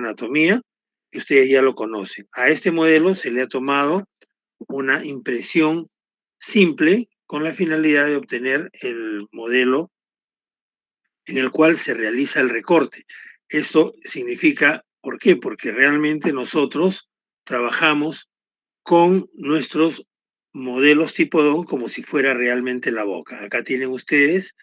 anatomía, y ustedes ya lo conocen. A este modelo se le ha tomado una impresión simple con la finalidad de obtener el modelo en el cual se realiza el recorte. Esto significa, ¿por qué? Porque realmente nosotros trabajamos con nuestros modelos tipodón como si fuera realmente la boca. Acá tienen ustedes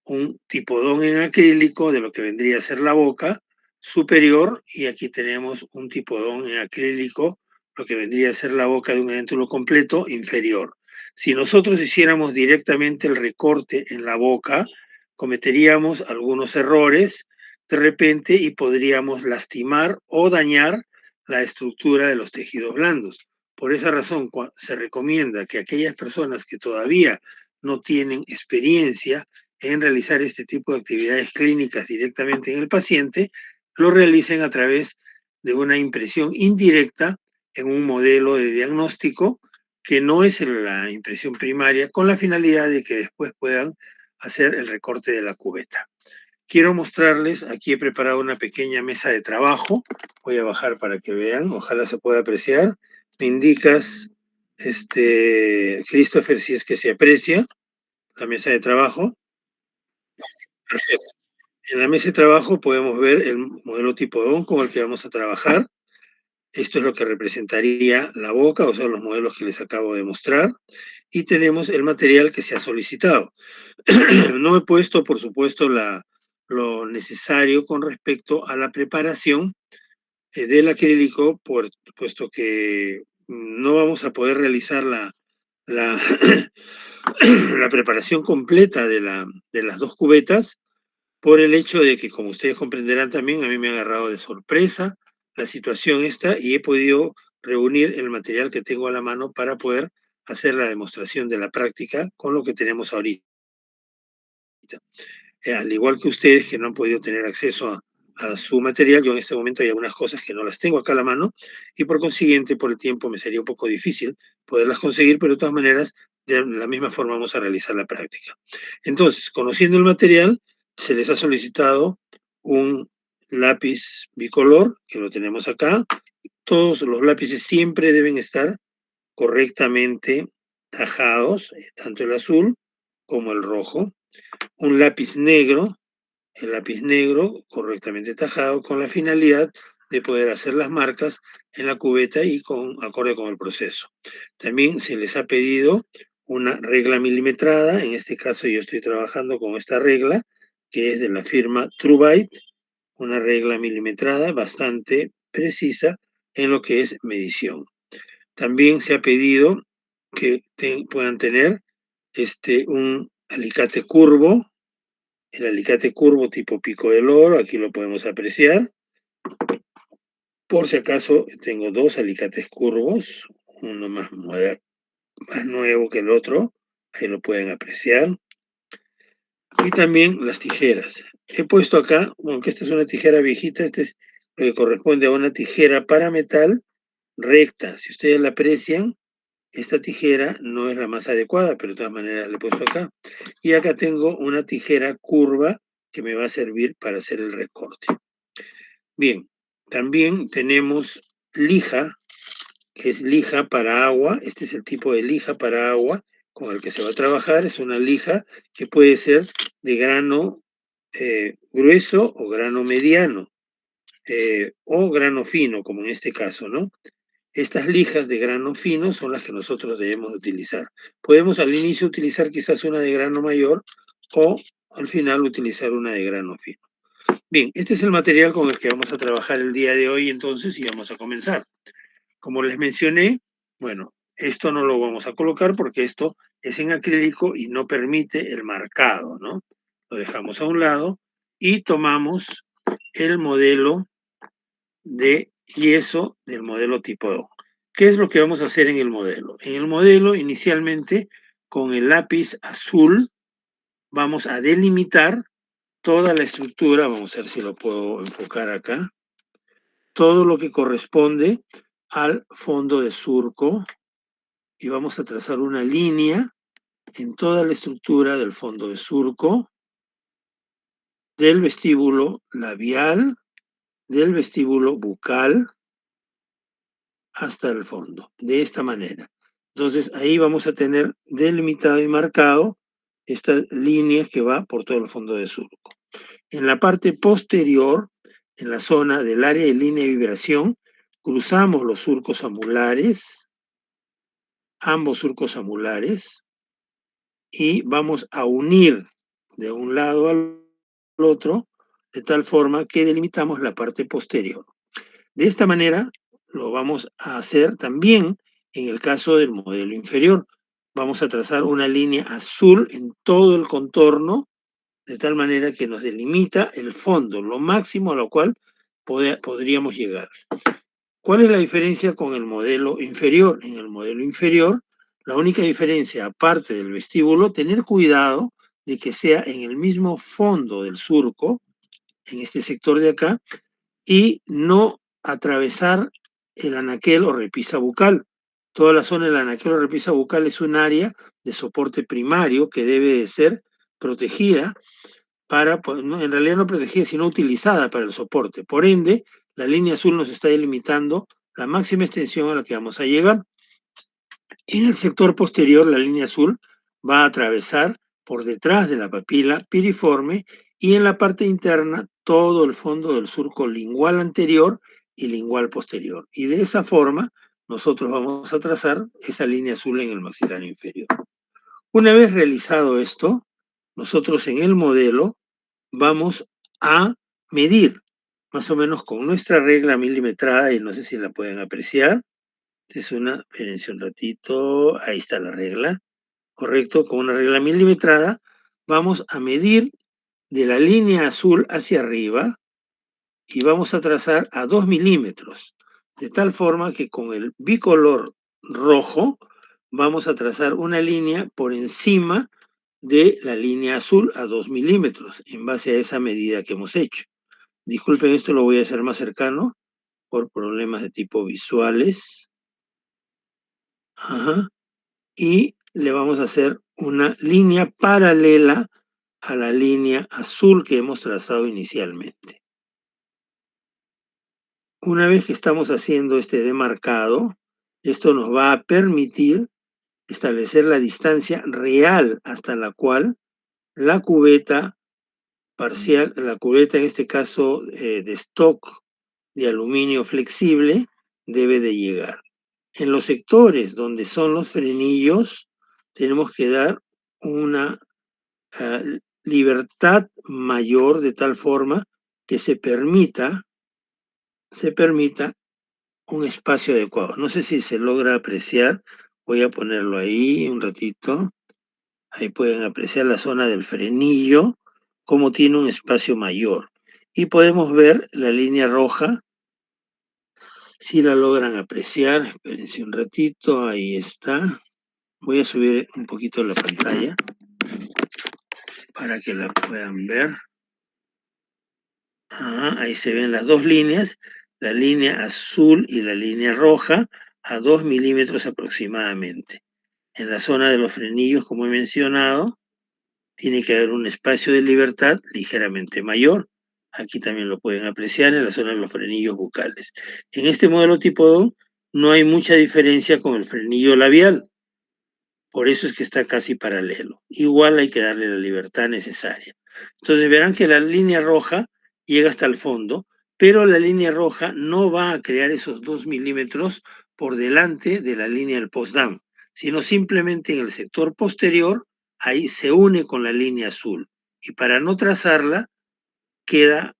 un tipodón en acrílico de lo que vendría a ser la boca superior, y aquí tenemos un tipodón en acrílico, lo que vendría a ser la boca de un edéntulo completo inferior. Si nosotros hiciéramos directamente el recorte en la boca, cometeríamos algunos errores de repente y podríamos lastimar o dañar la estructura de los tejidos blandos. Por esa razón, se recomienda que aquellas personas que todavía no tienen experiencia en realizar este tipo de actividades clínicas directamente en el paciente, lo realicen a través de una impresión indirecta en un modelo de diagnóstico que no es la impresión primaria, con la finalidad de que después puedan hacer el recorte de la cubeta. Quiero mostrarles, aquí he preparado una pequeña mesa de trabajo, voy a bajar para que vean, ojalá se pueda apreciar. Me indicas, Christopher, si es que se aprecia la mesa de trabajo. Perfecto. En la mesa de trabajo podemos ver el modelo tipodón con el que vamos a trabajar. Esto es lo que representaría la boca, o sea, los modelos que les acabo de mostrar. Y tenemos el material que se ha solicitado. No he puesto, por supuesto, lo necesario con respecto a la preparación del acrílico, puesto que no vamos a poder realizar la, la preparación completa de las dos cubetas, por el hecho de que, como ustedes comprenderán también, a mí me ha agarrado de sorpresa la situación esta y he podido reunir el material que tengo a la mano para poder hacer la demostración de la práctica con lo que tenemos ahorita. Al igual que ustedes que no han podido tener acceso a su material, yo en este momento hay algunas cosas que no las tengo acá a la mano y por consiguiente, por el tiempo, me sería un poco difícil poderlas conseguir, pero de todas maneras, de la misma forma vamos a realizar la práctica. Entonces, conociendo el material, se les ha solicitado un lápiz bicolor, que lo tenemos acá. Todos los lápices siempre deben estar correctamente tajados, tanto el azul como el rojo. Un lápiz negro, el lápiz negro correctamente tajado con la finalidad de poder hacer las marcas en la cubeta y acorde con el proceso. También se les ha pedido una regla milimetrada, en este caso yo estoy trabajando con esta regla, que es de la firma TrueBite, una regla milimetrada bastante precisa en lo que es medición. También se ha pedido que puedan tener un alicate curvo, el alicate curvo tipo pico del oro, aquí lo podemos apreciar. Por si acaso tengo dos alicates curvos, uno más moderno, más nuevo que el otro, ahí lo pueden apreciar. Y también las tijeras. He puesto acá, aunque esta es una tijera viejita, este es lo que corresponde a una tijera para metal recta. Si ustedes la aprecian, esta tijera no es la más adecuada, pero de todas maneras la he puesto acá. Y acá tengo una tijera curva que me va a servir para hacer el recorte. Bien, también tenemos lija, que es lija para agua. Este es el tipo de lija para agua con el que se va a trabajar. Es una lija que puede ser de grano grueso o grano mediano, o grano fino, como en este caso, ¿no? Estas lijas de grano fino son las que nosotros debemos utilizar. Podemos al inicio utilizar quizás una de grano mayor o al final utilizar una de grano fino. Bien, este es el material con el que vamos a trabajar el día de hoy entonces y vamos a comenzar. Como les mencioné, bueno, esto no lo vamos a colocar porque esto es en acrílico y no permite el marcado, ¿no? Lo dejamos a un lado y tomamos el modelo de yeso del modelo tipo 2. ¿Qué es lo que vamos a hacer en el modelo? En el modelo, inicialmente, con el lápiz azul, vamos a delimitar toda la estructura, vamos a ver si lo puedo enfocar acá, todo lo que corresponde al fondo de surco, y vamos a trazar una línea en toda la estructura del fondo de surco, del vestíbulo labial, del vestíbulo bucal hasta el fondo, de esta manera. Entonces ahí vamos a tener delimitado y marcado esta línea que va por todo el fondo del surco. En la parte posterior, en la zona del área de línea de vibración, cruzamos los surcos amulares, ambos surcos amulares, y vamos a unir de un lado al otro, de tal forma que delimitamos la parte posterior. De esta manera lo vamos a hacer también en el caso del modelo inferior. Vamos a trazar una línea azul en todo el contorno, de tal manera que nos delimita el fondo, lo máximo a lo cual podríamos llegar. ¿Cuál es la diferencia con el modelo inferior? En el modelo inferior, la única diferencia, aparte del vestíbulo, tener cuidado de que sea en el mismo fondo del surco, en este sector de acá, y no atravesar el anaquel o repisa bucal. Toda la zona del anaquel o repisa bucal es un área de soporte primario que debe de ser protegida para, pues, no, en realidad no protegida, sino utilizada para el soporte. Por ende, la línea azul nos está delimitando la máxima extensión a la que vamos a llegar. En el sector posterior, la línea azul va a atravesar por detrás de la papila piriforme y en la parte interna todo el fondo del surco lingual anterior y lingual posterior. Y de esa forma, nosotros vamos a trazar esa línea azul en el maxilar inferior. Una vez realizado esto, nosotros en el modelo vamos a medir más o menos con nuestra regla milimetrada, y no sé si la pueden apreciar. Es una, espérense un ratito, ahí está la regla, correcto, con una regla milimetrada vamos a medir de la línea azul hacia arriba y vamos a trazar a 2 milímetros, de tal forma que con el bicolor rojo vamos a trazar una línea por encima de la línea azul a 2 milímetros, en base a esa medida que hemos hecho. Disculpen, esto lo voy a hacer más cercano por problemas de tipo visuales. Ajá. Y le vamos a hacer una línea paralela a la línea azul que hemos trazado inicialmente. Una vez que estamos haciendo este demarcado, esto nos va a permitir establecer la distancia real hasta la cual la cubeta parcial, la cubeta en este caso de stock de aluminio flexible, debe de llegar. En los sectores donde son los frenillos, tenemos que dar una libertad mayor de tal forma que se permita un espacio adecuado. No sé si se logra apreciar, voy a ponerlo ahí un ratito. Ahí pueden apreciar la zona del frenillo, cómo tiene un espacio mayor. Y podemos ver la línea roja, si la logran apreciar. Espérense un ratito, ahí está. Voy a subir un poquito la pantalla para que la puedan ver. Ahí se ven las dos líneas, la línea azul y la línea roja, a 2 milímetros aproximadamente. En la zona de los frenillos, como he mencionado, tiene que haber un espacio de libertad ligeramente mayor. Aquí también lo pueden apreciar en la zona de los frenillos bucales. En este modelo tipo 2 no hay mucha diferencia con el frenillo labial. Por eso es que está casi paralelo. Igual hay que darle la libertad necesaria. Entonces verán que la línea roja llega hasta el fondo, pero la línea roja no va a crear esos 2 milímetros por delante de la línea del postdam, sino simplemente en el sector posterior, ahí se une con la línea azul. Y para no trazarla, queda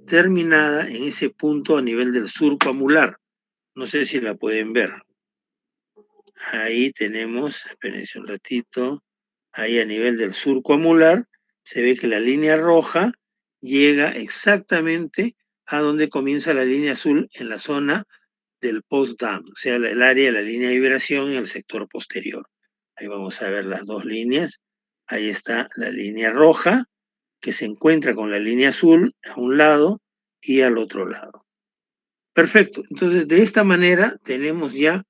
terminada en ese punto a nivel del surco amular. No sé si la pueden ver. Ahí tenemos, espérense un ratito, ahí a nivel del surco amular, se ve que la línea roja llega exactamente a donde comienza la línea azul en la zona del post-dam, o sea, el área de la línea de vibración en el sector posterior. Ahí vamos a ver las dos líneas. Ahí está la línea roja, que se encuentra con la línea azul a un lado y al otro lado. Perfecto. Entonces, de esta manera tenemos ya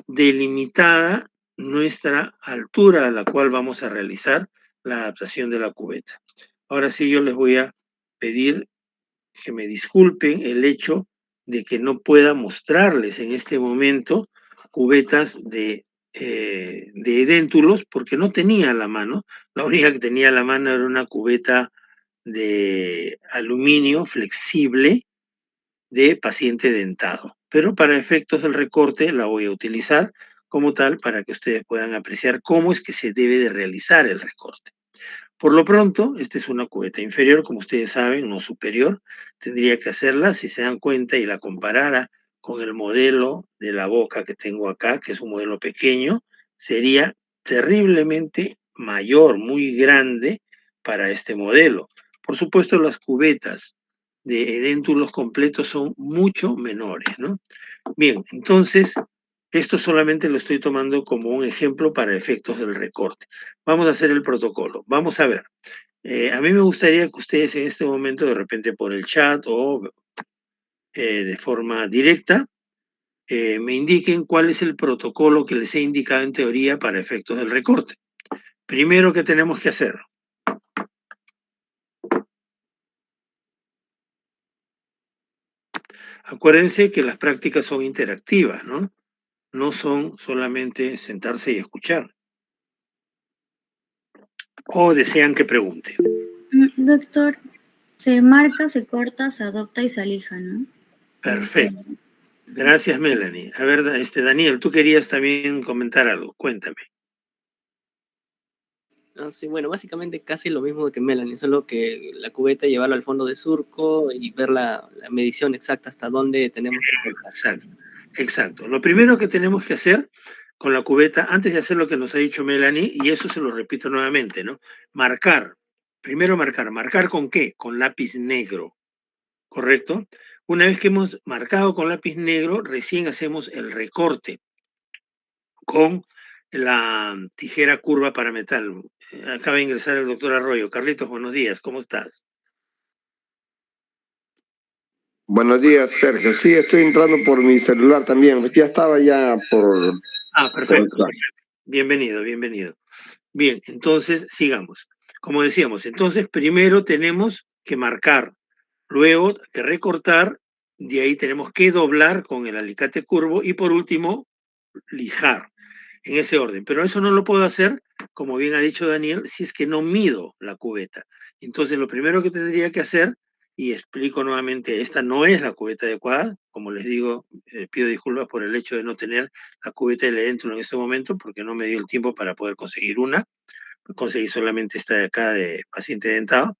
delimitada nuestra altura a la cual vamos a realizar la adaptación de la cubeta. Ahora sí, yo les voy a pedir que me disculpen el hecho de que no pueda mostrarles en este momento cubetas de edéntulos, porque no tenía a la mano. La única que tenía a la mano era una cubeta de aluminio flexible de paciente dentado. Pero para efectos del recorte la voy a utilizar como tal para que ustedes puedan apreciar cómo es que se debe de realizar el recorte. Por lo pronto, esta es una cubeta inferior, como ustedes saben, no superior. Tendría que hacerla, si se dan cuenta, y la comparara con el modelo de la boca que tengo acá, que es un modelo pequeño, sería terriblemente mayor, muy grande para este modelo. Por supuesto, las cubetas de edéntulos completos son mucho menores, ¿no? Bien, entonces, esto solamente lo estoy tomando como un ejemplo para efectos del recorte. Vamos a hacer el protocolo. Vamos a ver. A mí me gustaría que ustedes en este momento, de repente por el chat o de forma directa, me indiquen cuál es el protocolo que les he indicado en teoría para efectos del recorte. Primero, ¿qué tenemos que hacer? Acuérdense que las prácticas son interactivas, ¿no? No son solamente sentarse y escuchar. ¿O desean que pregunte? Doctor, se marca, se corta, se adopta y se alija, ¿no? Perfecto. Gracias, Melanie. A ver, Daniel, tú querías también comentar algo. Cuéntame. Sí, bueno, básicamente casi lo mismo que Melanie, solo que la cubeta llevarla al fondo de surco y ver la medición exacta hasta dónde tenemos que cortar. Exacto, exacto. Lo primero que tenemos que hacer con la cubeta, antes de hacer lo que nos ha dicho Melanie, y eso se lo repito nuevamente, ¿no? Marcar. Primero marcar. ¿Marcar con qué? Con lápiz negro, ¿correcto? Una vez que hemos marcado con lápiz negro, recién hacemos el recorte con la tijera curva para metal. Acaba de ingresar el doctor Arroyo. Carlitos, buenos días, ¿cómo estás? Buenos días, Sergio. Sí, estoy entrando por mi celular también. Ya estaba ya por... Perfecto, perfecto. Bienvenido, bienvenido. Bien, entonces sigamos. Como decíamos, entonces primero tenemos que marcar, luego que recortar, de ahí tenemos que doblar con el alicate curvo y por último lijar, en ese orden. Pero eso no lo puedo hacer, como bien ha dicho Daniel, si es que no mido la cubeta. Entonces lo primero que tendría que hacer, y explico nuevamente, esta no es la cubeta adecuada, como les digo, pido disculpas por el hecho de no tener la cubeta de dentro en este momento, porque no me dio el tiempo para poder conseguir una. Conseguí solamente esta de acá de paciente dentado,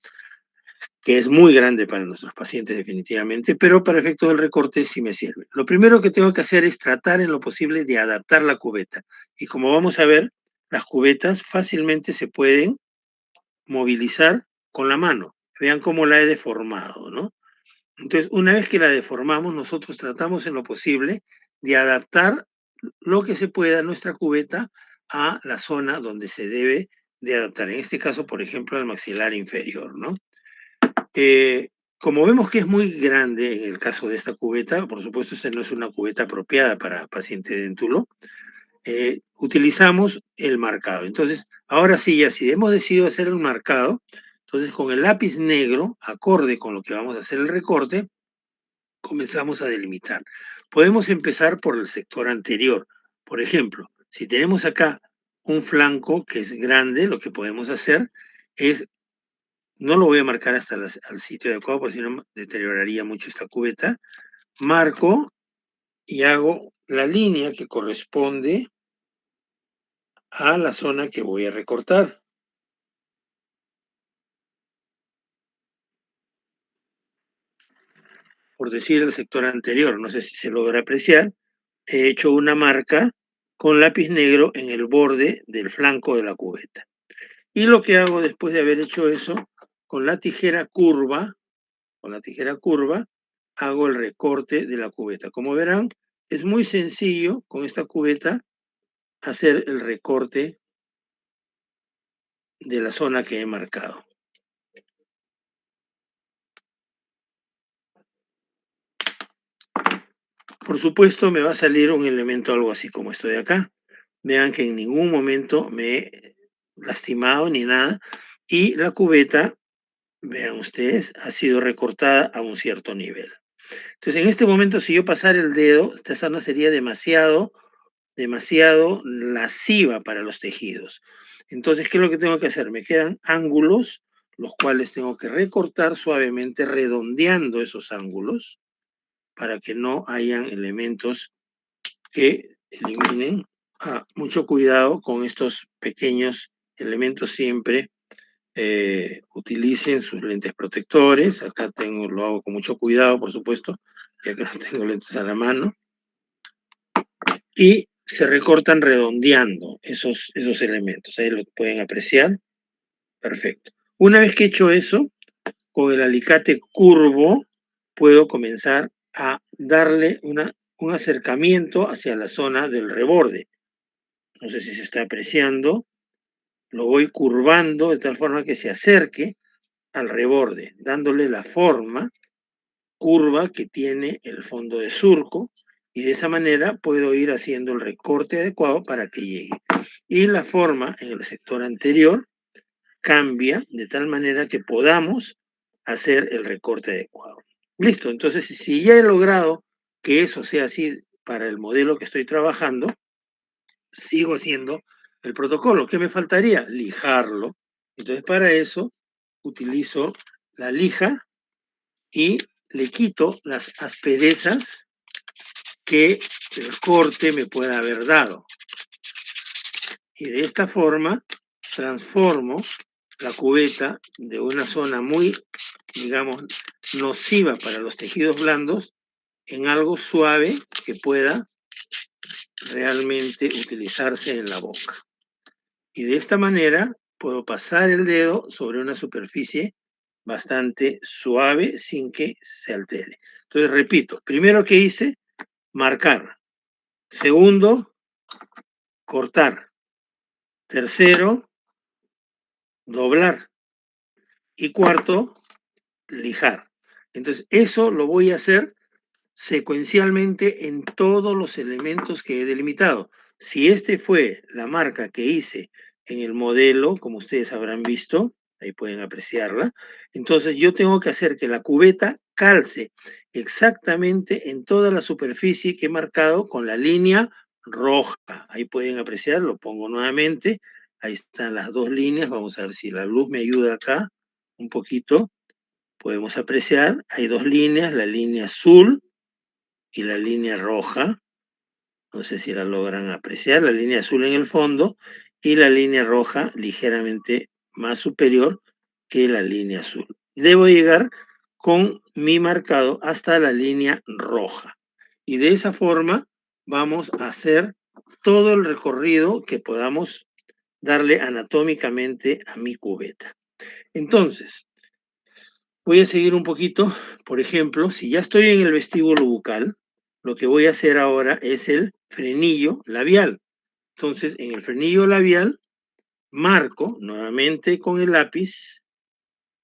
que es muy grande para nuestros pacientes definitivamente, pero para efectos del recorte sí me sirve. Lo primero que tengo que hacer es tratar en lo posible de adaptar la cubeta. Y como vamos a ver, las cubetas fácilmente se pueden movilizar con la mano. Vean cómo la he deformado, ¿no? Entonces, una vez que la deformamos, nosotros tratamos en lo posible de adaptar lo que se pueda nuestra cubeta a la zona donde se debe de adaptar. En este caso, por ejemplo, al maxilar inferior, ¿no? Como vemos que es muy grande en el caso de esta cubeta, por supuesto, esta no es una cubeta apropiada para paciente dentulo, utilizamos el marcado. Entonces, ahora sí, ya si hemos decidido hacer el marcado, entonces con el lápiz negro, acorde con lo que vamos a hacer el recorte, comenzamos a delimitar. Podemos empezar por el sector anterior. Por ejemplo, si tenemos acá un flanco que es grande, lo que podemos hacer es, no lo voy a marcar hasta al sitio adecuado, porque si no deterioraría mucho esta cubeta, marco y hago la línea que corresponde a la zona que voy a recortar. Por decir el sector anterior, no sé si se logra apreciar, he hecho una marca con lápiz negro en el borde del flanco de la cubeta. Y lo que hago después de haber hecho eso, con la tijera curva, hago el recorte de la cubeta. Como verán, es muy sencillo con esta cubeta hacer el recorte de la zona que he marcado. Por supuesto, me va a salir un elemento algo así como esto de acá. Vean que en ningún momento me he lastimado ni nada. Y la cubeta Vean ustedes, ha sido recortada a un cierto nivel. Entonces, en este momento, si yo pasara el dedo, esta zona sería demasiado lasciva para los tejidos. Entonces, ¿qué es lo que tengo que hacer? Me quedan ángulos, los cuales tengo que recortar suavemente, redondeando esos ángulos, para que no hayan elementos que eliminen. Mucho cuidado con estos pequeños elementos siempre. Utilicen sus lentes protectores. Acá lo hago con mucho cuidado, por supuesto, ya que no tengo lentes a la mano. Y se recortan redondeando esos elementos. Ahí lo pueden apreciar. Perfecto. Una vez que he hecho eso, con el alicate curvo puedo comenzar a darle un acercamiento hacia la zona del reborde. No sé si se está apreciando. Lo voy curvando de tal forma que se acerque al reborde, dándole la forma curva que tiene el fondo de surco, y de esa manera puedo ir haciendo el recorte adecuado para que llegue. Y la forma en el sector anterior cambia de tal manera que podamos hacer el recorte adecuado. Listo, entonces si ya he logrado que eso sea así para el modelo que estoy trabajando, sigo haciendo el protocolo. ¿Qué me faltaría? Lijarlo. Entonces para eso utilizo la lija y le quito las asperezas que el corte me pueda haber dado. Y de esta forma transformo la cubeta de una zona muy, digamos, nociva para los tejidos blandos en algo suave que pueda realmente utilizarse en la boca. Y de esta manera puedo pasar el dedo sobre una superficie bastante suave sin que se altere. Entonces, repito, primero que hice, marcar. Segundo, cortar. Tercero, doblar. Y cuarto, lijar. Entonces, eso lo voy a hacer secuencialmente en todos los elementos que he delimitado. Si este fue la marca que hice en el modelo, como ustedes habrán visto, ahí pueden apreciarla, entonces yo tengo que hacer que la cubeta calce exactamente en toda la superficie que he marcado con la línea roja. Ahí pueden apreciar, lo pongo nuevamente, ahí están las dos líneas, vamos a ver si la luz me ayuda acá un poquito. Podemos apreciar, hay dos líneas, la línea azul y la línea roja. No sé si la logran apreciar, la línea azul en el fondo y la línea roja ligeramente más superior que la línea azul. Debo llegar con mi marcado hasta la línea roja. Y de esa forma vamos a hacer todo el recorrido que podamos darle anatómicamente a mi cubeta. Entonces, voy a seguir un poquito. Por ejemplo, si ya estoy en el vestíbulo bucal, lo que voy a hacer ahora es el frenillo labial. Entonces, en el frenillo labial, marco nuevamente con el lápiz,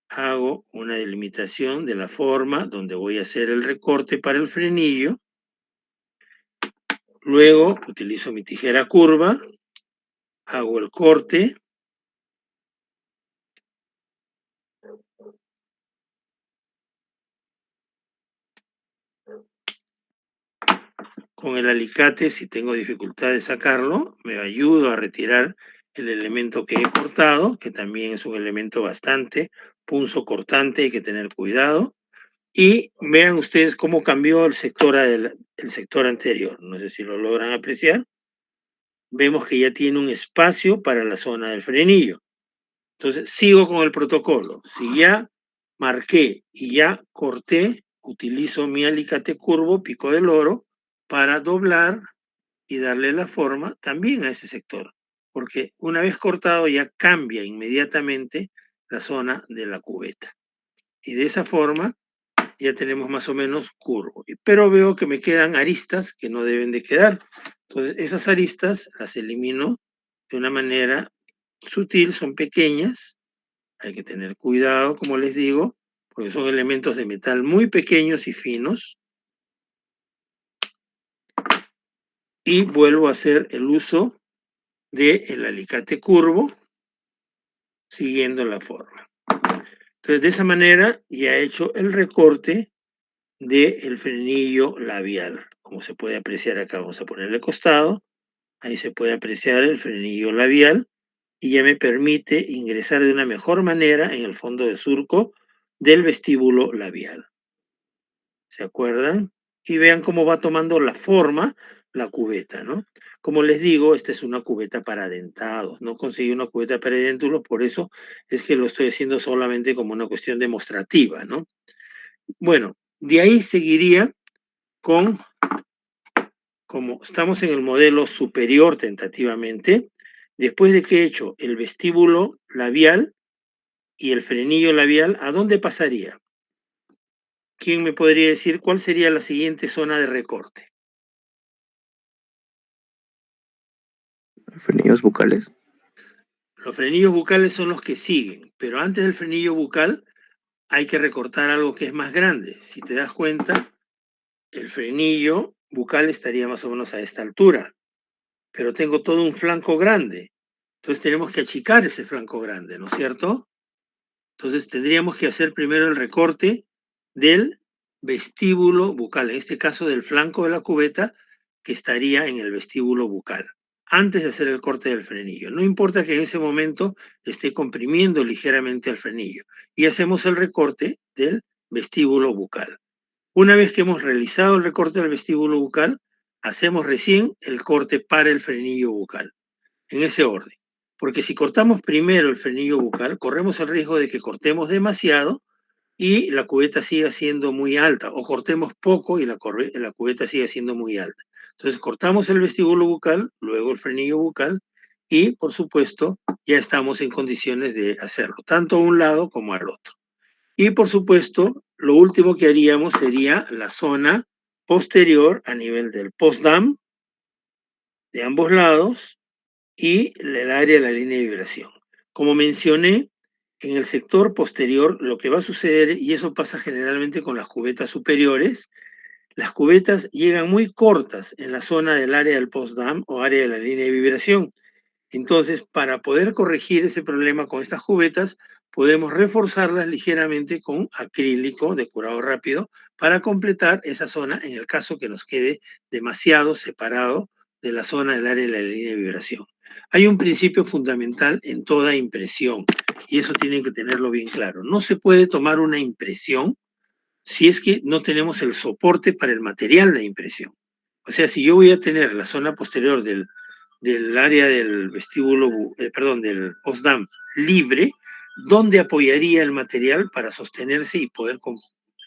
hago una delimitación de la forma donde voy a hacer el recorte para el frenillo. Luego utilizo mi tijera curva, hago el corte. Con el alicate, si tengo dificultad de sacarlo, me ayudo a retirar el elemento que he cortado, que también es un elemento bastante punzo cortante, hay que tener cuidado. Y vean ustedes cómo cambió el sector anterior. No sé si lo logran apreciar. Vemos que ya tiene un espacio para la zona del frenillo. Entonces, sigo con el protocolo. Si ya marqué y ya corté, utilizo mi alicate curvo, pico del oro, para doblar y darle la forma también a ese sector, porque una vez cortado ya cambia inmediatamente la zona de la cubeta. Y de esa forma ya tenemos más o menos curvo. Pero veo que me quedan aristas que no deben de quedar. Entonces esas aristas las elimino de una manera sutil, son pequeñas. Hay que tener cuidado, como les digo, porque son elementos de metal muy pequeños y finos. Y vuelvo a hacer el uso del alicate curvo, siguiendo la forma. Entonces Entonces, de esa manera ya he hecho el recorte del frenillo labial. Como se puede apreciar acá, vamos a ponerle costado. Ahí se puede apreciar el frenillo labial y ya me permite ingresar de una mejor manera en el fondo de surco del vestíbulo labial. ¿Se acuerdan? Y vean cómo va tomando la forma la cubeta, ¿no? Como les digo, esta es una cubeta para dentados. No conseguí una cubeta para dentulos, por eso es que lo estoy haciendo solamente como una cuestión demostrativa, ¿no? Bueno, de ahí seguiría con, como estamos en el modelo superior tentativamente, después de que he hecho el vestíbulo labial y el frenillo labial, ¿a dónde pasaría? ¿Quién me podría decir cuál sería la siguiente zona de recorte? Frenillos bucales. Los frenillos bucales son los que siguen, pero antes del frenillo bucal hay que recortar algo que es más grande. Si te das cuenta, el frenillo bucal estaría más o menos a esta altura, pero tengo todo un flanco grande. Entonces tenemos que achicar ese flanco grande, ¿no es cierto? Entonces tendríamos que hacer primero el recorte del vestíbulo bucal, en este caso del flanco de la cubeta que estaría en el vestíbulo bucal, antes de hacer el corte del frenillo. No importa que en ese momento esté comprimiendo ligeramente el frenillo y hacemos el recorte del vestíbulo bucal. Una vez que hemos realizado el recorte del vestíbulo bucal, hacemos recién el corte para el frenillo bucal, en ese orden. Porque si cortamos primero el frenillo bucal, corremos el riesgo de que cortemos demasiado y la cubeta siga siendo muy alta, o cortemos poco y la cubeta siga siendo muy alta. Entonces cortamos el vestíbulo bucal, luego el frenillo bucal, y por supuesto ya estamos en condiciones de hacerlo, tanto a un lado como al otro. Y por supuesto, lo último que haríamos sería la zona posterior a nivel del postdam de ambos lados, y el área de la línea de vibración. Como mencioné, en el sector posterior lo que va a suceder, y eso pasa generalmente con las cubetas superiores, las cubetas llegan muy cortas en la zona del área del postdam o área de la línea de vibración. Entonces, para poder corregir ese problema con estas cubetas, podemos reforzarlas ligeramente con acrílico de curado rápido para completar esa zona en el caso que nos quede demasiado separado de la zona del área de la línea de vibración. Hay un principio fundamental en toda impresión y eso tienen que tenerlo bien claro. No se puede tomar una impresión si es que no tenemos el soporte para el material de impresión. O sea, si yo voy a tener la zona posterior del área del vestíbulo, del postdam libre, ¿dónde apoyaría el material para sostenerse y poder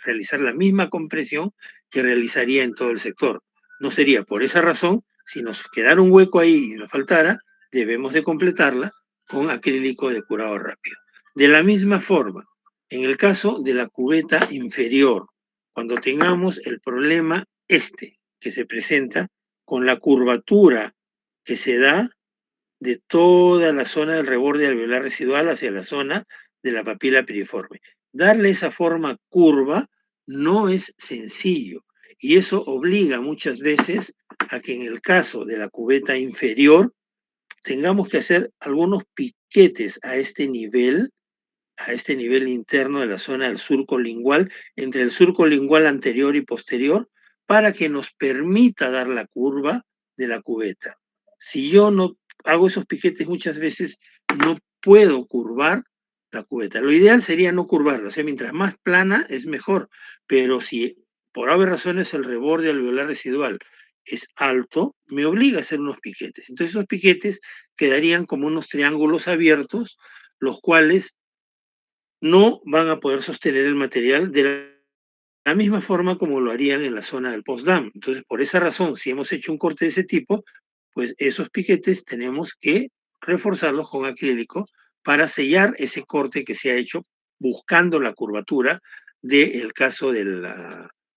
realizar la misma compresión que realizaría en todo el sector? No sería por esa razón, si nos quedara un hueco ahí y nos faltara, debemos de completarla con acrílico de curado rápido. De la misma forma, en el caso de la cubeta inferior, cuando tengamos el problema que se presenta con la curvatura que se da de toda la zona del reborde alveolar residual hacia la zona de la papila piriforme. Darle esa forma curva no es sencillo y eso obliga muchas veces a que en el caso de la cubeta inferior tengamos que hacer algunos piquetes a este nivel interno de la zona del surco lingual, entre el surco lingual anterior y posterior, para que nos permita dar la curva de la cubeta. Si yo no hago esos piquetes muchas veces, no puedo curvar la cubeta. Lo ideal sería no curvarla, o sea, mientras más plana es mejor, pero si por haber razones el reborde alveolar residual es alto, me obliga a hacer unos piquetes. Entonces esos piquetes quedarían como unos triángulos abiertos, los cuales no van a poder sostener el material de la misma forma como lo harían en la zona del postdam. Entonces, por esa razón, si hemos hecho un corte de ese tipo, pues esos piquetes tenemos que reforzarlos con acrílico para sellar ese corte que se ha hecho buscando la curvatura del caso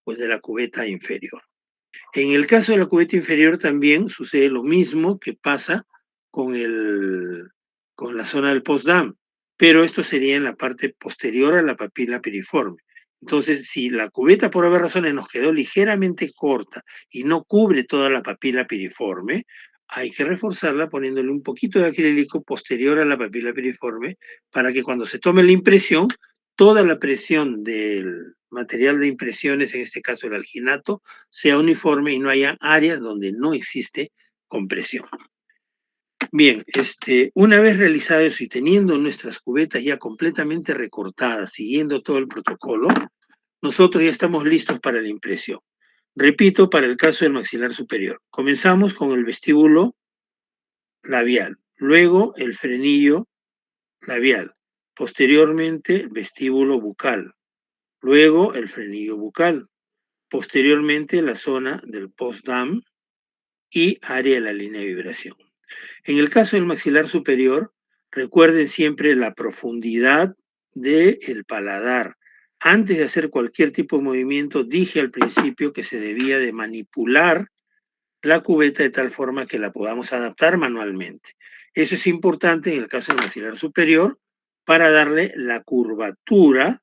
pues de la cubeta inferior. En el caso de la cubeta inferior también sucede lo mismo que pasa con, con la zona del postdam, pero esto sería en la parte posterior a la papila piriforme. Entonces, si la cubeta por haber razones nos quedó ligeramente corta y no cubre toda la papila piriforme, hay que reforzarla poniéndole un poquito de acrílico posterior a la papila piriforme para que cuando se tome la impresión toda la presión del material de impresiones, en este caso el alginato, sea uniforme y no haya áreas donde no existe compresión. Bien, una vez realizado eso y teniendo nuestras cubetas ya completamente recortadas, siguiendo todo el protocolo, nosotros ya estamos listos para la impresión. Repito, para el caso del maxilar superior. Comenzamos con el vestíbulo labial, luego el frenillo labial, posteriormente el vestíbulo bucal, luego el frenillo bucal, posteriormente la zona del post-dam y área de la línea de vibración. En el caso del maxilar superior, recuerden siempre la profundidad del paladar. Antes de hacer cualquier tipo de movimiento, dije al principio que se debía de manipular la cubeta de tal forma que la podamos adaptar manualmente. Eso es importante en el caso del maxilar superior para darle la curvatura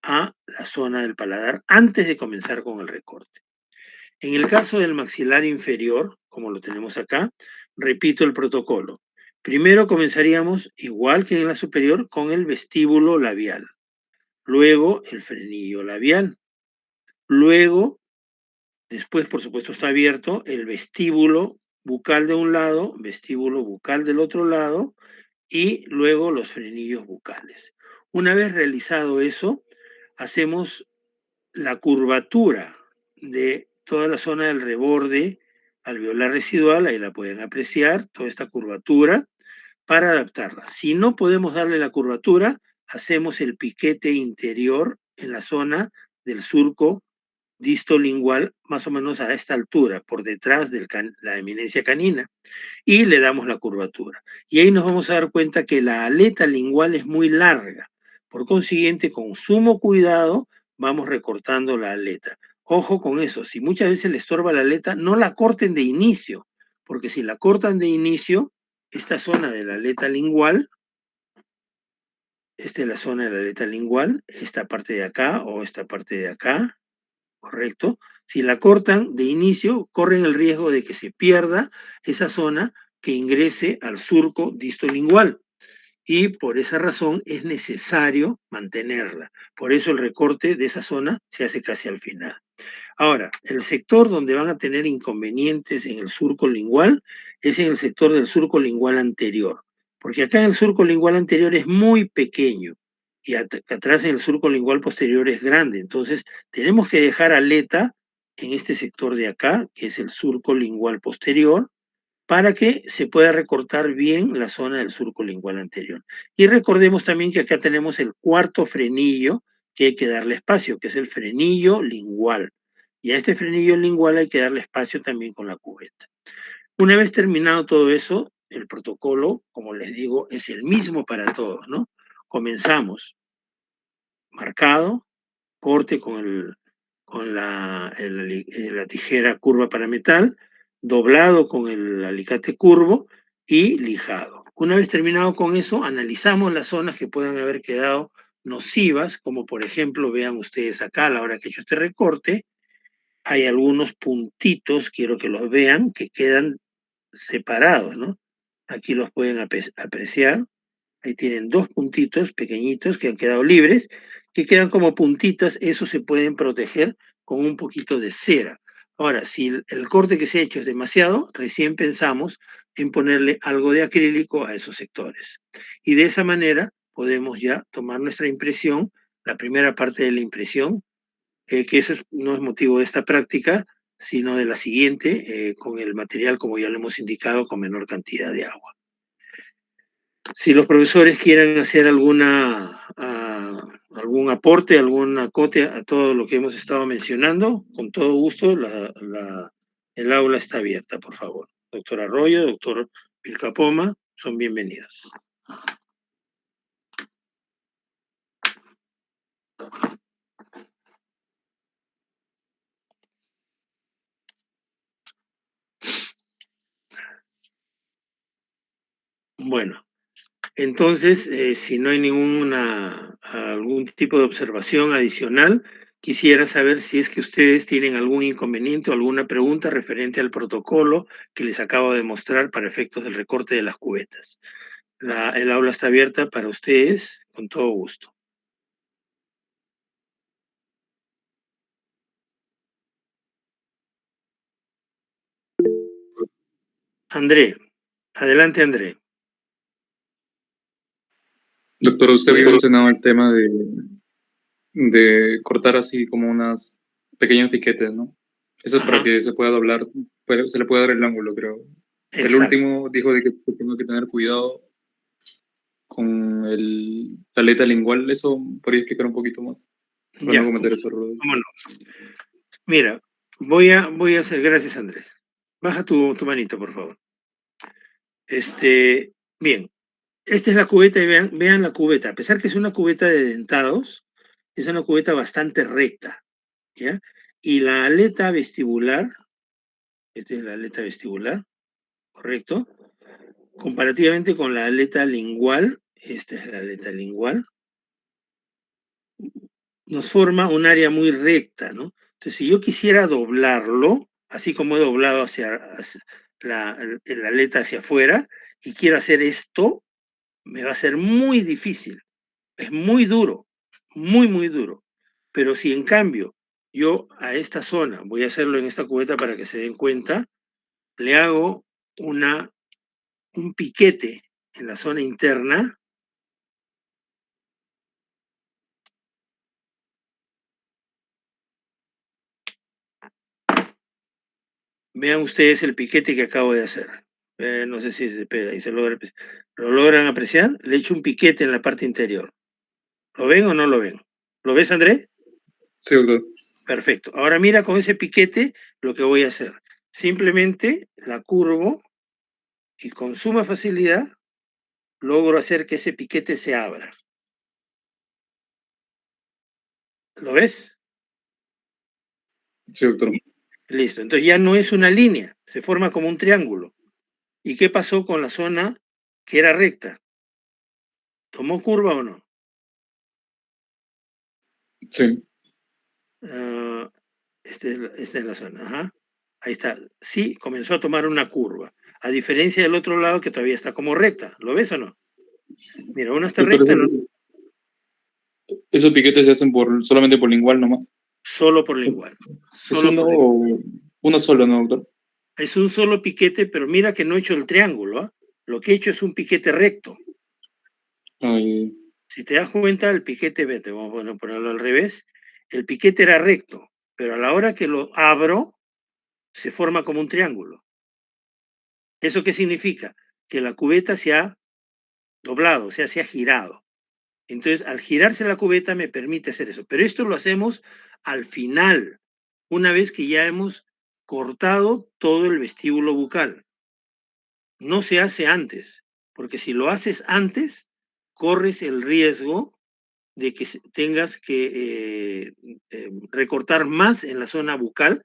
a la zona del paladar antes de comenzar con el recorte. En el caso del maxilar inferior, como lo tenemos acá, repito el protocolo. Primero comenzaríamos, igual que en la superior, con el vestíbulo labial. Luego el frenillo labial. Luego, después por supuesto está abierto, el vestíbulo bucal de un lado, vestíbulo bucal del otro lado y luego los frenillos bucales. Una vez realizado eso, hacemos la curvatura de toda la zona del reborde alveolar residual, ahí la pueden apreciar, toda esta curvatura, para adaptarla. Si no podemos darle la curvatura, hacemos el piquete interior en la zona del surco distolingual, más o menos a esta altura, por detrás de la eminencia canina, y le damos la curvatura. Y ahí nos vamos a dar cuenta que la aleta lingual es muy larga. Por consiguiente, con sumo cuidado, vamos recortando la aleta. Ojo con eso, si muchas veces le estorba la aleta, no la corten de inicio, porque si la cortan de inicio, esta zona de la aleta lingual, esta es la zona de la aleta lingual, esta parte de acá o esta parte de acá, ¿correcto? Si la cortan de inicio, corren el riesgo de que se pierda esa zona que ingrese al surco distolingual. Y por esa razón es necesario mantenerla. Por eso el recorte de esa zona se hace casi al final. Ahora, el sector donde van a tener inconvenientes en el surco lingual es en el sector del surco lingual anterior, porque acá en el surco lingual anterior es muy pequeño y atrás en el surco lingual posterior es grande. Entonces, tenemos que dejar aleta en este sector de acá, que es el surco lingual posterior, para que se pueda recortar bien la zona del surco lingual anterior. Y recordemos también que acá tenemos el cuarto frenillo que hay que darle espacio, que es el frenillo lingual. Y a este frenillo lingual hay que darle espacio también con la cubeta. Una vez terminado todo eso, el protocolo, como les digo, es el mismo para todos, ¿no? Comenzamos marcado, corte con la tijera curva para metal, doblado con el alicate curvo y lijado. Una vez terminado con eso, analizamos las zonas que puedan haber quedado nocivas, como por ejemplo, vean ustedes acá, a la hora que he hecho este recorte, hay algunos puntitos, quiero que los vean, que quedan separados, ¿no? Aquí los pueden apreciar. Ahí tienen dos puntitos pequeñitos que han quedado libres, que quedan como puntitas, esos se pueden proteger con un poquito de cera. Ahora, si el corte que se ha hecho es demasiado, recién pensamos en ponerle algo de acrílico a esos sectores. Y de esa manera podemos ya tomar nuestra impresión, la primera parte de la impresión, que eso no es motivo de esta práctica, sino de la siguiente, con el material, como ya lo hemos indicado, con menor cantidad de agua. Si los profesores quieren hacer algún aporte, algún acote a todo lo que hemos estado mencionando, con todo gusto, el aula está abierta, por favor. Doctor Arroyo, doctor Vilcapoma, son bienvenidos. Bueno. Entonces, si no hay algún tipo de observación adicional, quisiera saber si es que ustedes tienen algún inconveniente o alguna pregunta referente al protocolo que les acabo de mostrar para efectos del recorte de las cubetas. El aula está abierta para ustedes con todo gusto. André. Adelante, André. Doctor, usted había mencionado el tema de cortar así como unas pequeños piquetes, ¿no? Eso es para Ajá. que se pueda doblar, se le pueda dar el ángulo, creo. El Exacto. último dijo de que tengo que tener cuidado con la aleta lingual. ¿Eso podría explicar un poquito más? Para Ya, no cometer ese error. cómo no. Mira, voy a hacer, gracias, Andrés. Baja tu manito, por favor. Bien, esta es la cubeta y vean la cubeta. A pesar que es una cubeta de dentados, es una cubeta bastante recta, ¿ya? Y la aleta vestibular, esta es la aleta vestibular, ¿correcto? Comparativamente con la aleta lingual, esta es la aleta lingual, nos forma un área muy recta, ¿no? Entonces, si yo quisiera doblarlo, así como he doblado hacia la aleta hacia afuera, y quiero hacer esto, me va a ser muy difícil. Es muy duro, muy duro. Pero si en cambio yo a esta zona, voy a hacerlo en esta cubeta para que se den cuenta, le hago un piquete en la zona interna, vean ustedes el piquete que acabo de hacer. No sé si se pega y ¿Lo logran apreciar? Le echo un piquete en la parte interior. ¿Lo ven o no lo ven? ¿Lo ves, André? Sí, doctor. Perfecto. Ahora mira con ese piquete lo que voy a hacer. Simplemente la curvo y con suma facilidad logro hacer que ese piquete se abra. ¿Lo ves? Sí, doctor. Listo. Entonces ya no es una línea, se forma como un triángulo. ¿Y qué pasó con la zona que era recta? ¿Tomó curva o no? Sí. Esta es la zona. Ajá. Ahí está. Sí, comenzó a tomar una curva. A diferencia del otro lado que todavía está como recta. ¿Lo ves o no? Mira, una está Doctor, recta, esos piquetes se hacen solamente por lingual nomás. solo por lingual. ¿Es Solo por lingual. uno solo, no, doctor? Es un solo piquete, pero mira que no he hecho el triángulo. ¿Ah? Lo que he hecho es un piquete recto. Ay, Si te das cuenta, el piquete, vete, vamos a ponerlo al revés, el piquete era recto, pero a la hora que lo abro, se forma como un triángulo. ¿Eso qué significa? Que la cubeta se ha doblado, o sea, se ha girado. Entonces, al girarse la cubeta me permite hacer eso. Pero esto lo hacemos al final, una vez que ya hemos cortado todo el vestíbulo bucal. No se hace antes, porque si lo haces antes, corres el riesgo de que tengas que recortar más en la zona bucal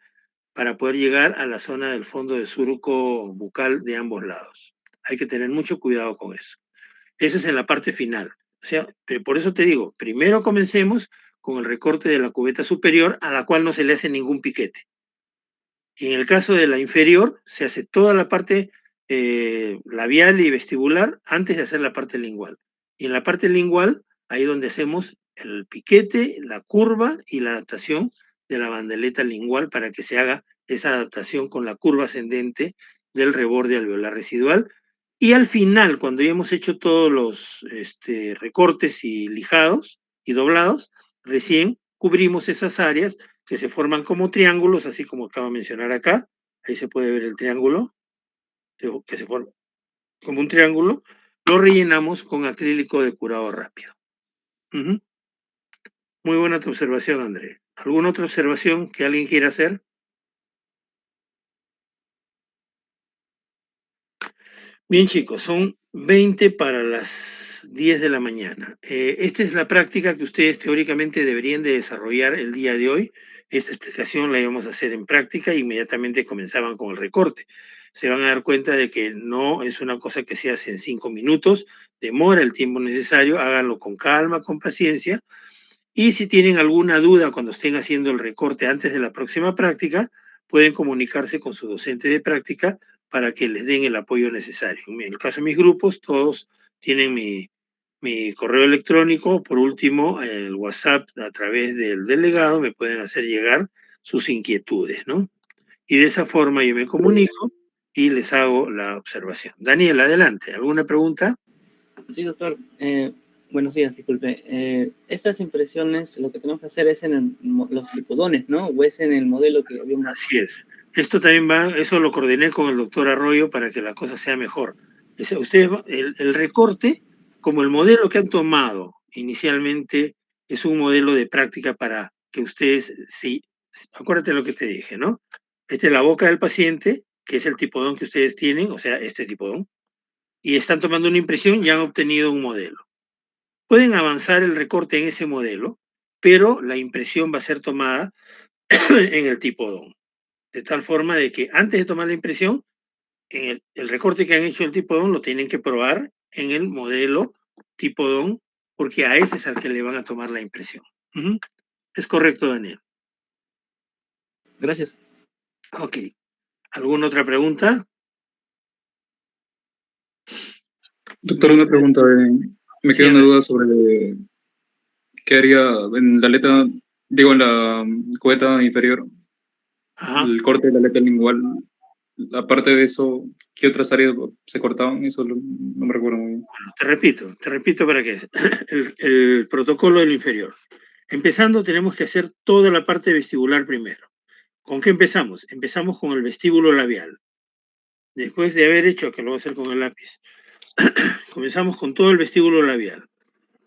para poder llegar a la zona del fondo de surco bucal de ambos lados. Hay que tener mucho cuidado con eso. Eso es en la parte final. O sea, por eso te digo, primero comencemos con el recorte de la cubeta superior a la cual no se le hace ningún piquete. Y en el caso de la inferior, se hace toda la parte labial y vestibular antes de hacer la parte lingual. Y en la parte lingual, ahí donde hacemos el piquete, la curva y la adaptación de la bandeleta lingual para que se haga esa adaptación con la curva ascendente del reborde alveolar residual. Y al final, cuando ya hemos hecho todos los recortes y lijados y doblados, recién cubrimos esas áreas que se forman como triángulos, así como acabo de mencionar acá. Ahí se puede ver el triángulo, que se forma como un triángulo. Lo rellenamos con acrílico de curado rápido. Muy buena tu observación, André. ¿Alguna otra observación que alguien quiera hacer? Bien, chicos, son 20 para las 10 de la mañana. Esta es la práctica que ustedes teóricamente deberían de desarrollar el día de hoy. Esta explicación la íbamos a hacer en práctica e inmediatamente comenzaban con el recorte. Se van a dar cuenta de que no es una cosa que se hace en 5 minutos, demora el tiempo necesario, háganlo con calma, con paciencia. Y si tienen alguna duda cuando estén haciendo el recorte antes de la próxima práctica, pueden comunicarse con su docente de práctica para que les den el apoyo necesario. En el caso de mis grupos, todos tienen mi correo electrónico. Por último, el WhatsApp a través del delegado me pueden hacer llegar sus inquietudes, ¿no? Y de esa forma yo me comunico y les hago la observación. Daniel, adelante. ¿Alguna pregunta? Sí, doctor. Buenos días, disculpe. Estas impresiones, lo que tenemos que hacer es en los tipodones, ¿no? ¿O es en el modelo que habíamos? Así es. Esto también va, eso lo coordiné con el doctor Arroyo para que la cosa sea mejor. Ustedes, el recorte, como el modelo que han tomado inicialmente, es un modelo de práctica para que ustedes, sí, acuérdate lo que te dije, ¿no? Esta es la boca del paciente, que es el tipodón que ustedes tienen, o sea, este tipodón, y están tomando una impresión y han obtenido un modelo. Pueden avanzar el recorte en ese modelo, pero la impresión va a ser tomada en el tipodón. De tal forma de que antes de tomar la impresión, el recorte que han hecho el tipodón lo tienen que probar en el modelo tipodón, porque a ese es al que le van a tomar la impresión. Es correcto, Daniel. Gracias. Ok. ¿Alguna otra pregunta? Doctor, una pregunta. Me queda una duda sobre qué haría en la aleta, digo, en la cubeta inferior, Ajá. el corte de la aleta lingual. Aparte de eso, ¿qué otras áreas se cortaban? Eso no me recuerdo muy bien. Bueno, te repito para que el protocolo del inferior. Empezando, tenemos que hacer toda la parte vestibular primero. ¿Con qué empezamos? Empezamos con el vestíbulo labial. Después de haber hecho, que lo voy a hacer con el lápiz, comenzamos con todo el vestíbulo labial.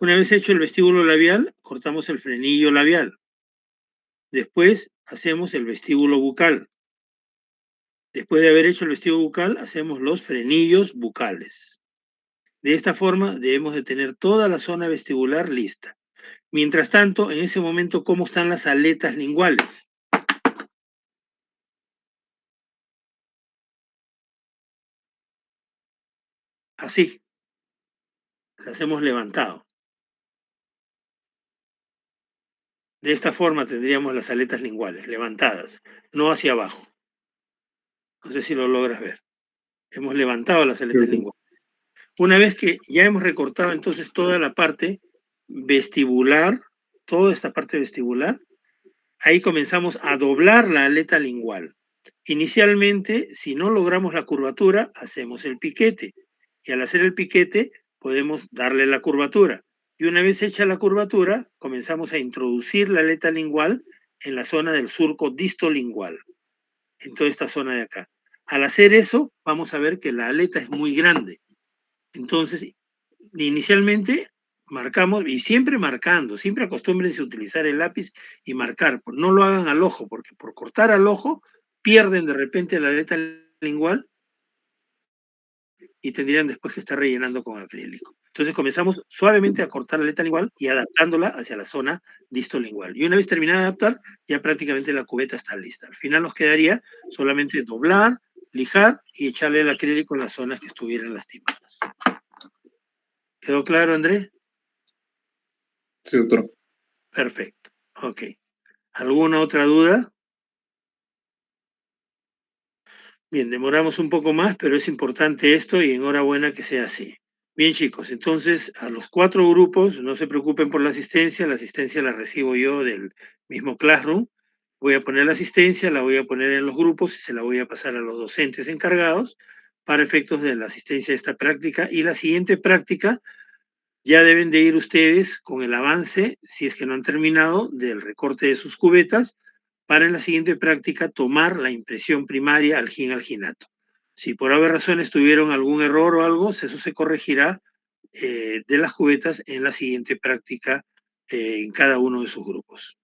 Una vez hecho el vestíbulo labial, cortamos el frenillo labial. Después hacemos el vestíbulo bucal. Después de haber hecho el vestíbulo bucal, hacemos los frenillos bucales. De esta forma, debemos de tener toda la zona vestibular lista. Mientras tanto, en ese momento, ¿cómo están las aletas linguales? Así. Las hemos levantado. De esta forma tendríamos las aletas linguales, levantadas, no hacia abajo. No sé si lo logras ver. Hemos levantado las aletas linguales. Una vez que ya hemos recortado entonces toda la parte vestibular, toda esta parte vestibular, ahí comenzamos a doblar la aleta lingual. Inicialmente, si no logramos la curvatura, hacemos el piquete. Y al hacer el piquete, podemos darle la curvatura. Y una vez hecha la curvatura, comenzamos a introducir la aleta lingual en la zona del surco distolingual, en toda esta zona de acá. Al hacer eso, vamos a ver que la aleta es muy grande. Entonces, inicialmente marcamos, y siempre marcando, siempre acostúmbrense a utilizar el lápiz y marcar. No lo hagan al ojo, porque por cortar al ojo, pierden de repente la aleta lingual y tendrían después que estar rellenando con acrílico. Entonces comenzamos suavemente a cortar la aleta lingual y adaptándola hacia la zona distolingual. Y una vez terminada de adaptar, ya prácticamente la cubeta está lista. Al final nos quedaría solamente doblar, lijar y echarle el acrílico en las zonas que estuvieran lastimadas. ¿Quedó claro, Andrés? Sí, doctor. Perfecto. Ok. ¿Alguna otra duda? Bien, demoramos un poco más, pero es importante esto y enhorabuena que sea así. Bien, chicos, entonces a los 4 grupos, no se preocupen por la asistencia la recibo yo del mismo Classroom. Voy a poner la asistencia, la voy a poner en los grupos y se la voy a pasar a los docentes encargados para efectos de la asistencia a esta práctica. Y la siguiente práctica ya deben de ir ustedes con el avance, si es que no han terminado, del recorte de sus cubetas, para en la siguiente práctica tomar la impresión primaria alginato. Si por haber razones tuvieron algún error o algo, eso se corregirá de las cubetas en la siguiente práctica en cada uno de sus grupos.